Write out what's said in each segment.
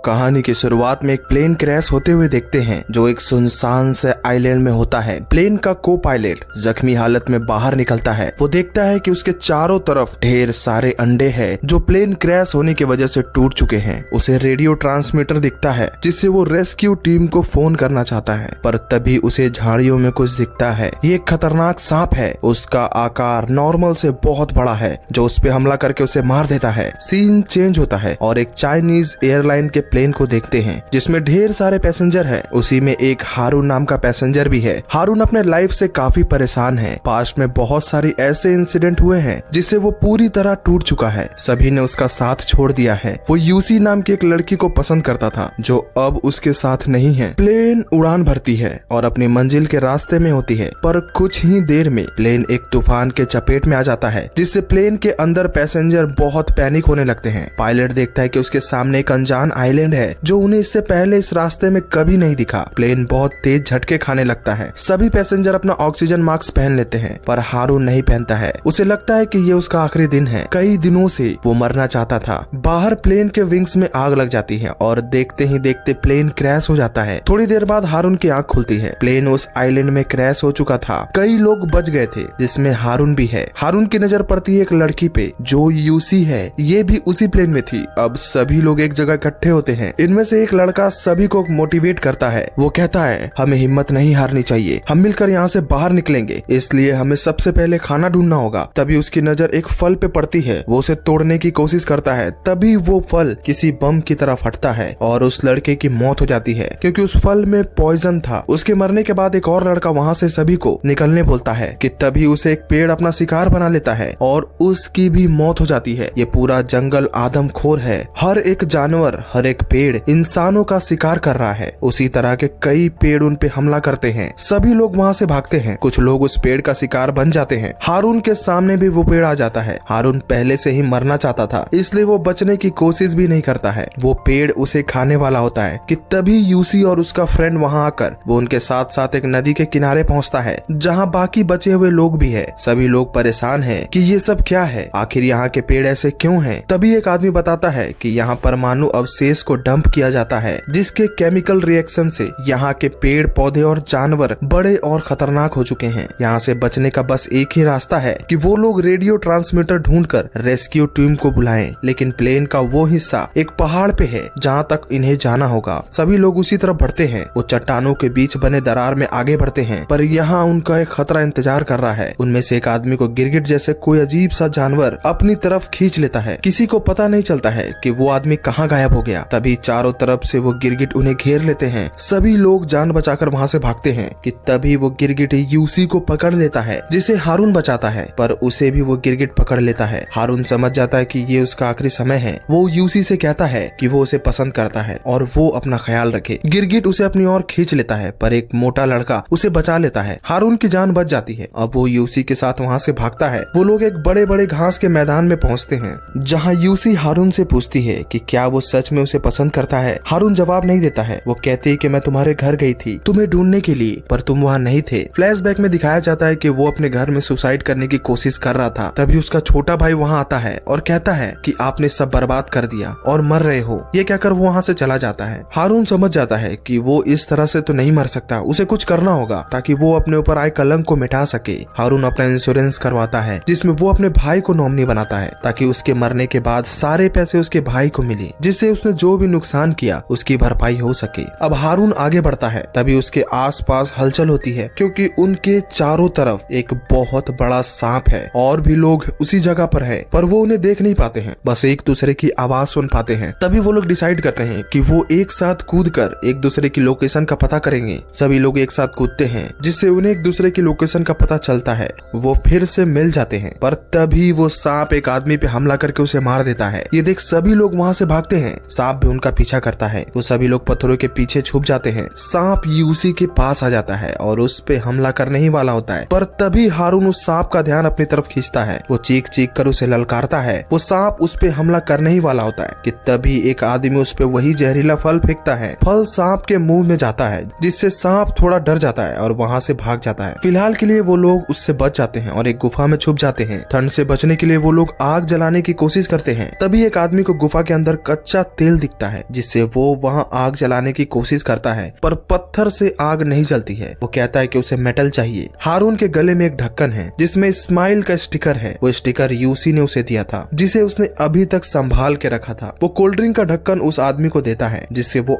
कहानी की शुरुआत में एक प्लेन क्रैश होते हुए देखते हैं जो एक सुनसान से आइलैंड में होता है। प्लेन का को पायलट जख्मी हालत में बाहर निकलता है। वो देखता है कि उसके चारों तरफ ढेर सारे अंडे हैं जो प्लेन क्रैश होने की वजह से टूट चुके हैं। उसे रेडियो ट्रांसमीटर दिखता है जिससे वो रेस्क्यू टीम को फोन करना चाहता है, पर तभी उसे झाड़ियों में कुछ दिखता है। ये एक खतरनाक सांप है। उसका आकार नॉर्मल से बहुत बड़ा है जो उस पे हमला करके उसे मार देता है। सीन चेंज होता है और एक चाइनीज एयरलाइन के प्लेन को देखते हैं जिसमें ढेर सारे पैसेंजर हैं। उसी में एक हारून नाम का पैसेंजर भी है। हारून अपने लाइफ से काफी परेशान है। पास्ट में बहुत सारी ऐसे इंसिडेंट हुए हैं जिससे वो पूरी तरह टूट चुका है। सभी ने उसका साथ छोड़ दिया है। वो यूसी नाम की एक लड़की को पसंद करता था जो अब उसके साथ नहीं है। प्लेन उड़ान भरती है और अपनी मंजिल के रास्ते में होती है, पर कुछ ही देर में प्लेन एक तूफान के चपेट में आ जाता है जिससे प्लेन के अंदर पैसेंजर बहुत पैनिक होने लगते हैं। पायलट देखता है कि उसके सामने एक अनजान आइलैंड है जो उन्हें इससे पहले इस रास्ते में कभी नहीं दिखा। प्लेन बहुत तेज झटके खाने लगता है। सभी पैसेंजर अपना ऑक्सीजन मास्क पहन लेते हैं, पर हारून नहीं पहनता है। उसे लगता है कि ये उसका आखिरी दिन है। कई दिनों से वो मरना चाहता था। बाहर प्लेन के विंग्स में आग लग जाती है और देखते ही देखते प्लेन क्रैश हो जाता है। थोड़ी देर बाद हारून की आंख खुलती है। प्लेन उस आइलैंड में क्रैश हो चुका था। कई लोग बच गए थे जिसमें हारून भी है। हारून की नजर पड़ती है एक लड़की पे जो यूसी है। ये भी उसी प्लेन में थी। अब सभी लोग एक जगह इकट्ठे होते हैं। इनमें से एक लड़का सभी को मोटिवेट करता है। वो कहता है हमें हिम्मत नहीं हारनी चाहिए, हम मिलकर यहाँ से बाहर निकलेंगे, इसलिए हमें सबसे पहले खाना ढूंढना होगा। तभी उसकी नजर एक फल पे पड़ती है। वो उसे तोड़ने की कोशिश करता है। तभी वो फल किसी बम की तरह फटता है और उस लड़के की मौत हो जाती है क्योंकि उस फल में पॉइजन था। उसके मरने के बाद एक और लड़का वहाँ से सभी को निकलने बोलता है कि तभी उसे एक पेड़ अपना शिकार बना लेता है और उसकी भी मौत हो जाती है। ये पूरा जंगल आदमखोर है। हर एक जानवर, हर एक पेड़ इंसानों का शिकार कर रहा है। उसी तरह के कई पेड़ उन पे हमला करते हैं। सभी लोग वहाँ से भागते हैं। कुछ लोग उस पेड़ का शिकार बन जाते हैं। हारून के सामने भी वो पेड़ आ जाता है। हारून पहले से ही मरना चाहता था, इसलिए वो बचने की कोशिश भी नहीं करता है। वो पेड़ उसे खाने वाला होता है कि तभी यूसी और उसका फ्रेंड वहाँ आकर वो उनके साथ साथ एक नदी के किनारे पहुँचता है जहाँ बाकी बचे हुए लोग भी है। सभी लोग परेशान है कि ये सब क्या है, आखिर यहाँ के पेड़ ऐसे क्यों हैं। तभी एक आदमी बताता है कि यहाँ परमाणु अवशेष को डंप किया जाता है जिसके केमिकल रिएक्शन से यहाँ के पेड़ पौधे और जानवर बड़े और खतरनाक हो चुके हैं। यहाँ से बचने का बस एक ही रास्ता है कि वो लोग रेडियो ट्रांसमीटर ढूंढकर रेस्क्यू टीम को बुलाएं। लेकिन प्लेन का वो हिस्सा एक पहाड़ पे है जहाँ तक इन्हें जाना होगा। सभी लोग उसी तरफ बढ़ते हैं। वो चट्टानों के बीच बने दरार में आगे बढ़ते हैं, पर यहाँ उनका एक खतरा इंतजार कर रहा है। उनमें से एक आदमी को गिरगिट जैसे कोई अजीब सा जानवर अपनी तरफ खींच लेता है। किसी को पता नहीं चलता है कि वो आदमी कहाँ गायब हो गया। तभी चारों तरफ से वो गिरगिट उन्हें घेर लेते हैं। सभी लोग जान बचाकर वहाँ से भागते हैं कि तभी वो गिरगिट यूसी को पकड़ लेता है जिसे हारून बचाता है, पर उसे भी वो गिरगिट पकड़ लेता है। हारून समझ जाता है कि ये उसका आखिरी समय है। वो यूसी से कहता है कि वो उसे पसंद करता है और वो अपना ख्याल रखे। गिरगिट उसे अपनी ओर खींच लेता है, पर एक मोटा लड़का उसे बचा लेता है। हारून की जान बच जाती है। अब वो यूसी के साथ वहाँ से भागता है। वो लोग एक बड़े बड़े घास के मैदान में पहुँचते हैं जहाँ यूसी हारून से पूछती है कि क्या वो सच में उसे पसंद करता है। हारून जवाब नहीं देता है। वो कहती है कि मैं तुम्हारे घर गई थी तुम्हें ढूंढने के लिए, पर तुम वहाँ नहीं थे। फ्लैशबैक में दिखाया जाता है कि वो अपने घर में सुसाइड करने की कोशिश कर रहा था। तभी उसका छोटा भाई वहाँ आता है और कहता है कि आपने सब बर्बाद कर दिया और मर रहे हो। ये कहकर वो वहाँ से चला जाता है। हारून समझ जाता है कि वो इस तरह से तो नहीं मर सकता, उसे कुछ करना होगा ताकि वो अपने ऊपर आए कलंक को मिटा सके। हारून अपना इंश्योरेंस करवाता है जिसमें वो अपने भाई को नॉमिनी बनाता है ताकि उसके मरने के बाद सारे पैसे उसके भाई को मिले, जिससे उसने जो भी नुकसान किया उसकी भरपाई हो सके। अब हारून आगे बढ़ता है। तभी उसके आसपास हलचल होती है क्योंकि उनके चारों तरफ एक बहुत बड़ा सांप है और भी लोग उसी जगह पर है, पर वो उन्हें देख नहीं पाते हैं, बस एक दूसरे की आवाज सुन पाते हैं। तभी वो लोग डिसाइड करते हैं कि वो एक साथ कूदकर एक दूसरे की लोकेशन का पता करेंगे। सभी लोग एक साथ कूदते हैं जिससे उन्हें एक दूसरे की लोकेशन का पता चलता है। वो फिर से मिल जाते हैं, पर तभी वो सांप एक आदमी पे हमला करके उसे मार देता है। ये देख सभी लोग वहाँ से भागते हैं। सांप भी उनका पीछा करता है। वो सभी लोग पत्थरों के पीछे छुप जाते हैं। सांप यूसी के पास आ जाता है और उस पे हमला करने ही वाला होता है, पर तभी हारून उस सांप का ध्यान अपनी तरफ खींचता है। वो चीख चीख कर उसे ललकारता है। वो सांप उस पे हमला करने ही वाला होता है कि तभी एक आदमी उस पे वही जहरीला फल फेंकता है। फल सांप के मुंह में जाता है जिससे सांप थोड़ा डर जाता है और वहाँ से भाग जाता है। फिलहाल के लिए वो लोग उससे बच जाते हैं और एक गुफा में छुप जाते हैं। ठंड से बचने के लिए वो लोग आग जलाने की कोशिश करते हैं। तभी एक आदमी को गुफा के अंदर कच्चा तेल दिखता दिखता है, जिससे वो वहां आग जलाने की कोशिश करता है, पर पत्थर से आग नहीं जलती है। वो कहता है कि उसे मेटल चाहिए। हारून के गले में एक ढक्कन है जिसमें स्माइल का स्टिकर है। वो स्टिकर यूसी ने उसे दिया था, जिसे उसने अभी तक संभाल के रखा था। वो कोल्ड ड्रिंक का ढक्कन उस आदमी को देता है, जिससे वो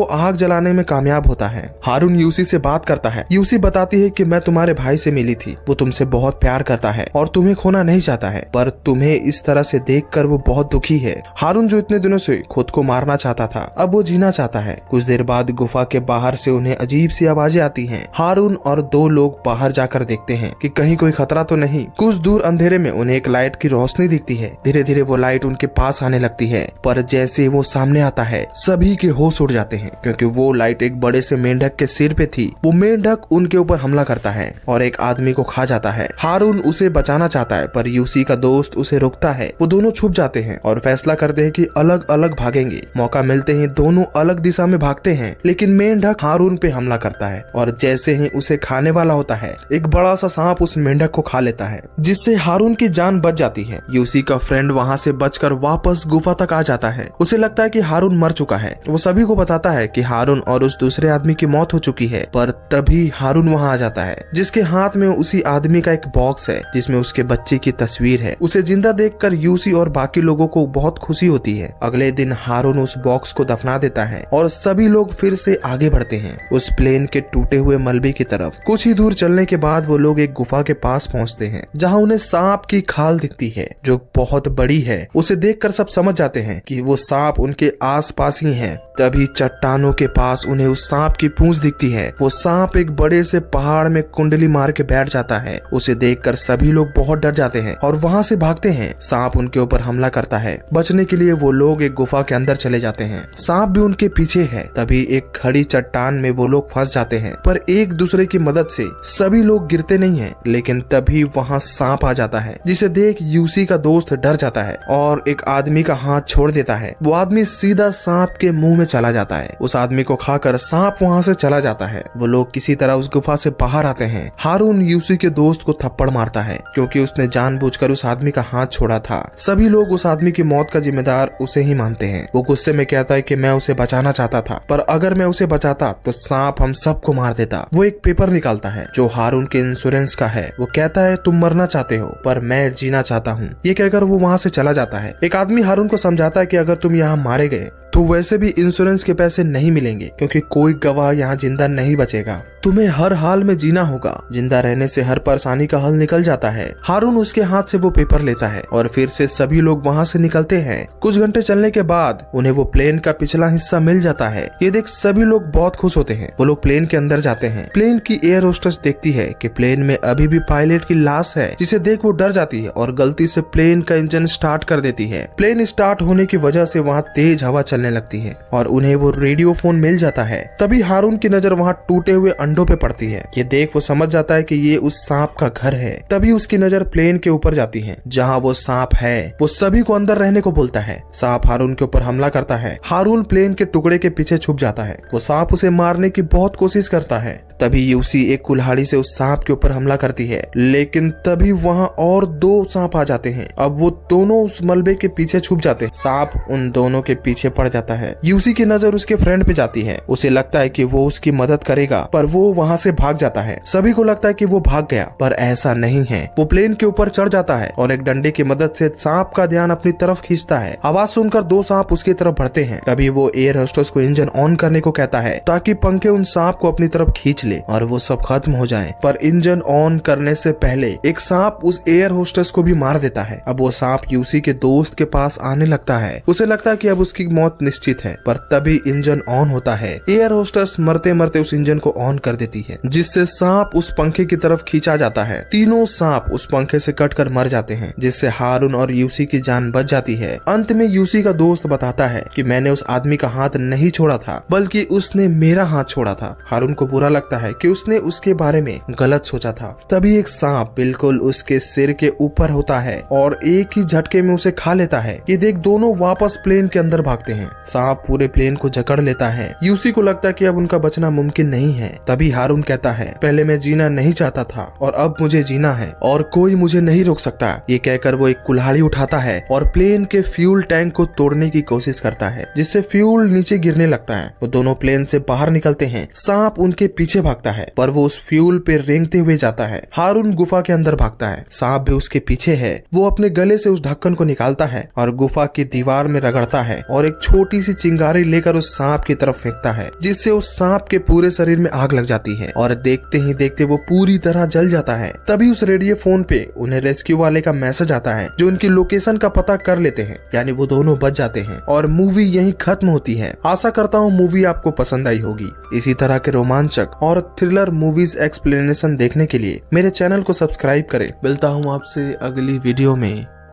आग जलाने में कामयाब होता है। हारून यूसी से बात करता है। यूसी बताती है कि मैं तुम्हारे भाई से मिली थी, वो तुमसे बहुत प्यार करता है और तुम्हें खोना नहीं चाहता है, पर तुम्हें इस तरह से देखकर वो बहुत दुखी है। हारून जो इतने दिनों से खुद को मारना चाहता था, अब वो जीना चाहता है। कुछ देर बाद गुफा के बाहर से उन्हें अजीब सी आवाजें आती हैं। हारून और दो लोग बाहर जाकर देखते हैं कि कहीं कोई खतरा तो नहीं। कुछ दूर अंधेरे में उन्हें एक लाइट की रोशनी दिखती है। धीरे धीरे वो लाइट उनके पास आने लगती है, पर जैसे वो सामने आता है सभी के होश उड़ जाते हैं, क्योंकि वो लाइट एक बड़े से मेंढक के सिर पे थी। वो मेंढक उनके ऊपर हमला करता है और एक आदमी को खा जाता है। हारून उसे बचाना चाहता है, पर यूसी का दोस्त उसे रोकता है। वो दोनों छुप जाते हैं और फैसला करते हैं कि अलग अलग भागेंगे। मौका मिलते ही दोनों अलग दिशा में भागते हैं, लेकिन मेंढक हारून पे हमला करता है और जैसे ही उसे खाने वाला होता है, एक बड़ा सा सांप उस मेंढक को खा लेता है, जिससे हारून की जान बच जाती है। यूसी का फ्रेंड वहाँ से बचकर वापस गुफा तक आ जाता है। उसे लगता है कि हारून मर चुका है। वो सभी को बताता है कि हारून और उस दूसरे आदमी की मौत हो चुकी है, पर तभी हारून वहाँ आ जाता है, जिसके हाथ में उसी आदमी का एक बॉक्स है जिसमें उसके बच्चे की तस्वीर है। उसे जिंदा देखकर यूसी और बाकी लोगों को बहुत खुशी होती है। अगले दिन हारून उस बॉक्स को दफना देता है और सभी लोग फिर से आगे बढ़ते हैं उस प्लेन के टूटे हुए मलबे की तरफ। कुछ ही दूर चलने के बाद वो लोग एक गुफा के पास पहुंचते हैं, जहां उन्हें सांप की खाल दिखती है जो बहुत बड़ी है। उसे देखकर सब समझ जाते हैं कि वो सांप उनके आसपास ही है। तभी चट्टानों के पास उन्हें उस सांप की पूंछ दिखती है। वो सांप एक बड़े से पहाड़ में कुंडली मार के बैठ जाता है। उसे देखकर सभी लोग बहुत डर जाते हैं और वहां से भागते हैं। सांप उनके ऊपर हमला करता है। बचने के लिए वो लोग एक गुफा के अंदर चले जाते हैं। सांप भी उनके पीछे है। तभी एक खड़ी चट्टान में वो लोग फंस जाते हैं, पर एक दूसरे की मदद से सभी लोग गिरते नहीं हैं। लेकिन तभी वहां सांप आ जाता है, जिसे देख यूसी का दोस्त डर जाता है और एक आदमी का हाथ छोड़ देता है। वो आदमी सीधा सांप के मुंह में चला जाता है। उस आदमी को खाकर सांप वहां से चला जाता है। वो लोग किसी तरह उस गुफा से बाहर आते हैं। हारून यूसी के दोस्त को थप्पड़ मारता है, क्योंकि उसने जानबूझकर उस आदमी का हाथ छोड़ा था। सभी लोग उस आदमी की मौत का जिम्मेदार उसे ही मानते हैं। वो गुस्से में कहता है कि मैं उसे बचाना चाहता था, पर अगर मैं उसे बचाता तो सांप हम सबको मार देता। वो एक पेपर निकालता है जो हारून के इंश्योरेंस का है। वो कहता है तुम मरना चाहते हो, पर मैं जीना चाहता हूँ। ये कहकर वो वहाँ से चला जाता है। एक आदमी हारून को समझाता है कि अगर तुम यहाँ मारे गए तो वैसे भी इंश्योरेंस के पैसे नहीं मिलेंगे, क्योंकि कोई गवाह यहाँ जिंदा नहीं बचेगा। तुम्हें हर हाल में जीना होगा। जिंदा रहने से हर परेशानी का हल निकल जाता है। हारून उसके हाथ से वो पेपर लेता है और फिर से सभी लोग वहाँ से निकलते हैं। कुछ घंटे चलने के बाद उन्हें वो प्लेन का पिछला हिस्सा मिल जाता है। ये देख सभी लोग बहुत खुश होते हैं। वो लोग प्लेन के अंदर जाते हैं। प्लेन की एयर होस्टेस देखती है कि प्लेन में अभी भी पायलट की लाश है, जिसे देख वो डर जाती है और गलती से प्लेन का इंजन स्टार्ट कर देती है। प्लेन स्टार्ट होने की वजह से वहाँ तेज हवा चलने लगती है और उन्हें वो रेडियो फोन मिल जाता है। तभी हारून की नजर वहाँ टूटे हुए अंडों पे पड़ती है। ये देख वो समझ जाता है कि ये उस सांप का घर है। तभी उसकी नजर प्लेन के ऊपर जाती है जहाँ वो सांप है। वो सभी को अंदर रहने को बोलता है। सांप हारून के ऊपर हमला करता है। हारून प्लेन के टुकड़े के पीछे छुप जाता है। वो सांप उसे मारने की बहुत कोशिश करता है। तभी यूसी एक कुल्हाड़ी से उस सांप के ऊपर हमला करती है, लेकिन तभी वहाँ और दो सांप आ जाते हैं। अब वो दोनों उस मलबे के पीछे छुप जाते हैं। सांप उन दोनों के पीछे पड़ जाता है। यूसी की नजर उसके फ्रेंड पे जाती है। उसे लगता है कि वो उसकी मदद करेगा, पर वो वहाँ से भाग जाता है। सभी को लगता है कि वो भाग गया, पर ऐसा नहीं है। वो प्लेन के ऊपर चढ़ जाता है और एक डंडे की मदद से सांप का ध्यान अपनी तरफ खींचता है। आवाज सुनकर दो सांप उसकी तरफ बढ़ते हैं। तभी वो एयर होस्टेस को इंजन ऑन करने को कहता है, ताकि पंखे उन सांप को अपनी तरफ खींच ले और वो सब खत्म हो जाए। पर इंजन ऑन करने से पहले एक सांप उस एयर होस्टेस को भी मार देता है। अब वो सांप यूसी के दोस्त के पास आने लगता है। उसे लगता है कि अब उसकी मौत निश्चित है, पर तभी इंजन ऑन होता है। एयर होस्टेस मरते मरते उस इंजन को ऑन कर देती है, जिससे सांप उस पंखे की तरफ खींचा जाता है। तीनों सांप उस पंखे से कटकर मर जाते हैं, जिससे हारून और यूसी की जान बच जाती है। अंत में यूसी का दोस्त बताता है कि मैंने उस आदमी का हाथ नहीं छोड़ा था, बल्कि उसने मेरा हाथ छोड़ा था। हारून को बुरा लगता है कि उसने उसके बारे में गलत सोचा था। तभी एक सांप बिल्कुल उसके सिर के ऊपर होता है और एक ही झटके में उसे खा लेता है। ये देख दोनों वापस प्लेन के अंदर भागते हैं। सांप पूरे प्लेन को जकड़ लेता है। यूसी को लगता है कि अब उनका बचना मुमकिन नहीं है। तभी हारून कहता है, पहले मैं जीना नहीं चाहता था और अब मुझे जीना है और कोई मुझे नहीं रोक सकता। ये कहकर वो एक कुल्हाड़ी उठाता है और प्लेन के फ्यूल टैंक को तोड़ने की कोशिश करता है, जिससे फ्यूल नीचे गिरने लगता है। वो दोनों प्लेन से बाहर निकलते हैं। सांप उनके पीछे भागता है पर वो उस फ्यूल पे रेंगते हुए जाता है। हारून गुफा के अंदर भागता है। सांप भी उसके पीछे है। वो अपने गले से उस ढक्कन को निकालता है और गुफा की दीवार में रगड़ता है और एक छोटी सी चिंगारी लेकर उस सांप की तरफ फेंकता है, जिससे उस सांप के पूरे शरीर में आग लग जाती है और देखते ही देखते वो पूरी तरह जल जाता है। तभी उस रेडियो फोन पे उन्हें रेस्क्यू वाले का मैसेज आता है, जो उनकी लोकेशन का पता कर लेते हैं। यानी वो दोनों बच जाते हैं और मूवी यहीं खत्म होती है। आशा करता हूँ मूवी आपको पसंद आई होगी। इसी तरह के रोमांचक और थ्रिलर मूवीज एक्सप्लेनेशन देखने के लिए मेरे चैनल को सब्सक्राइब करें। मिलता हूँ आपसे अगली वीडियो में।